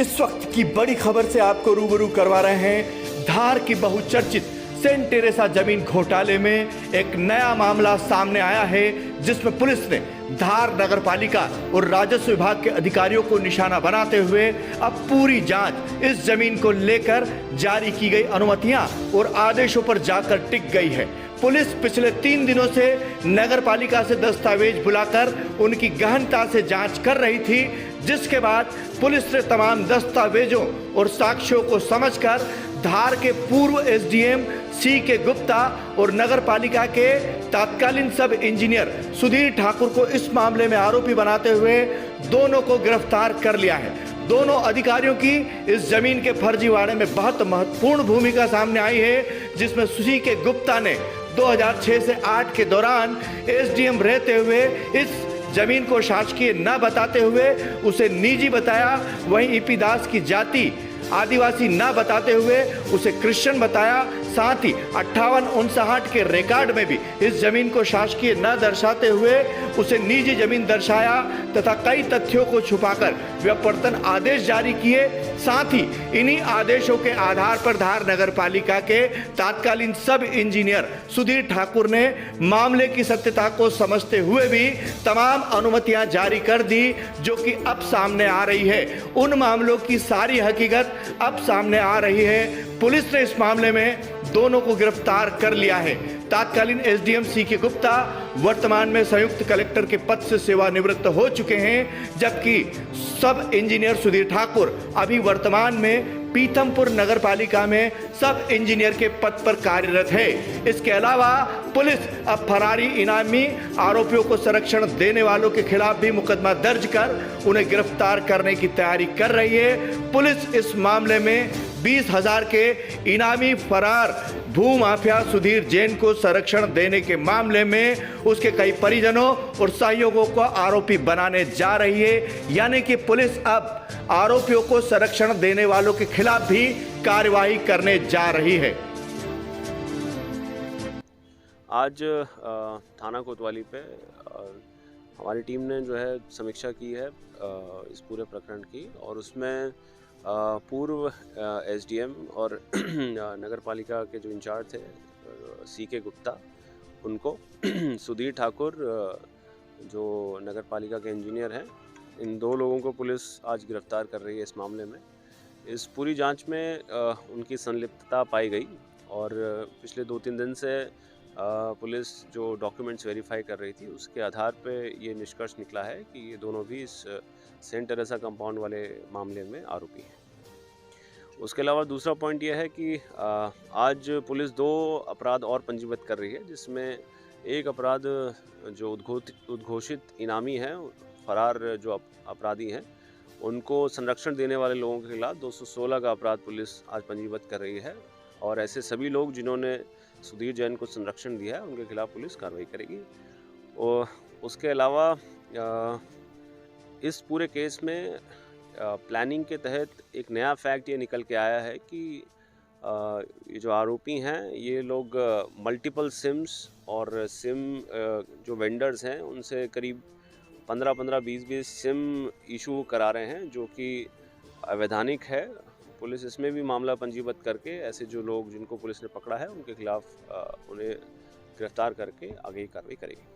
इस वक्त की बड़ी खबर से आपको रूबरू करवा रहे हैं। धार की बहुचर्चित सेंट टेरेसा जमीन घोटाले में एक नया मामला सामने आया है, जिसमें पुलिस ने धार नगरपालिका और राजस्व विभाग के अधिकारियों को निशाना बनाते हुए अब पूरी जांच इस जमीन को लेकर जारी की गई अनुमतियां और आदेशों पर जाकर टिक गई है। पुलिस पिछले 3 दिनों से नगरपालिका से दस्तावेज बुलाकर उनकी गहनता से जांच कर रही थी, जिसके बाद पुलिस ने तमाम दस्तावेजों और साक्ष्यों को समझकर धार के पूर्व एसडीएम सी.के. गुप्ता और नगरपालिका के तत्कालीन सब इंजीनियर सुधीर ठाकुर को इस मामले में आरोपी बनाते हुए दोनों को गिरफ्तार कर लिया है। दोनों अधिकारियों की इस जमीन के फर्जीवाड़े में बहुत महत्वपूर्ण भूमिका सामने आई है, जिसमें सी.के. गुप्ता ने 2006 से 8 के दौरान एसडीएम रहते हुए इस जमीन को शासकीय न बताते हुए उसे निजी बताया। वहीं ईपी दास की जाति आदिवासी न बताते हुए उसे क्रिश्चियन बताया। साथ ही 5859 के रिकॉर्ड में भी इस जमीन को शासकीय न दर्शाते हुए उसे निजी जमीन दर्शाया तथा कई तथ्यों को छुपाकर व्यावर्तन आदेश जारी किए। साथ ही इन्हीं आदेशों के आधार पर धार नगरपालिका के तत्कालीन सब इंजीनियर सुधीर ठाकुर ने मामले की सत्यता को समझते हुए भी तमाम अनुमतियां जारी कर दी, जो कि अब सामने आ रही है। उन मामलों की सारी हकीकत अब सामने आ रही है। पुलिस ने इस मामले में दोनों को गिरफ्तार कर लिया है। तत्कालीन एसडीएम सी.के. गुप्ता वर्तमान में संयुक्त कलेक्टर के पद से सेवानिवृत्त हो चुके हैं, जबकि सब इंजीनियर सुधीर ठाकुर अभी वर्तमान में पीथमपुर नगरपालिका में सब इंजीनियर के पद पर कार्यरत है। इसके अलावा पुलिस अब फरारी इनामी आरोपियों को संरक्षण देने वालों के खिलाफ भी मुकदमा दर्ज कर उन्हें गिरफ्तार करने की तैयारी कर रही है। पुलिस इस मामले में 20,000 के इनामी फरार भूमाफिया सुधीर जैन को संरक्षण देने के मामले में उसके कई परिजनों और सहयोगियों को आरोपी बनाने जा रही है। यानी कि पुलिस अब आरोपियों को संरक्षण देने वालों के खिलाफ भी कार्यवाही करने जा रही है। आज थाना कोतवाली पे हमारी टीम ने जो है समीक्षा की है इस पूरे प्रकरण की, और उसमें पूर्व एसडीएम और नगरपालिका के जो इंचार्ज थे सी.के. गुप्ता, उनको सुधीर ठाकुर जो नगरपालिका के इंजीनियर हैं, इन 2 लोगों को पुलिस आज गिरफ्तार कर रही है इस मामले में। इस पूरी जांच में उनकी संलिप्तता पाई गई, और पिछले 2-3 दिन से पुलिस जो डॉक्यूमेंट्स वेरीफाई कर रही थी, उसके आधार पे ये निष्कर्ष निकला है कि ये दोनों भी इस सेंट टेरेसा कंपाउंड वाले मामले में आरोपी हैं। उसके अलावा दूसरा पॉइंट ये है कि आज पुलिस 2 अपराध और पंजीबद्ध कर रही है, जिसमें एक अपराध जो उद्घोषित इनामी हैं, फरार जो अपराधी हैं, उनको संरक्षण देने वाले लोगों के खिलाफ 216 का अपराध पुलिस आज पंजीबद्ध कर रही है, और ऐसे सभी लोग जिन्होंने सुधीर जैन को संरक्षण दिया है उनके खिलाफ पुलिस कार्रवाई करेगी। और उसके अलावा इस पूरे केस में प्लानिंग के तहत एक नया फैक्ट ये निकल के आया है कि ये जो आरोपी हैं, ये लोग मल्टीपल सिम्स और सिम जो वेंडर्स हैं उनसे करीब 15-15, 20-20 सिम इशू करा रहे हैं, जो कि अवैधानिक है। पुलिस इसमें भी मामला पंजीबद्ध करके ऐसे जो लोग जिनको पुलिस ने पकड़ा है उनके खिलाफ उन्हें गिरफ्तार करके आगे की कार्रवाई करेगी।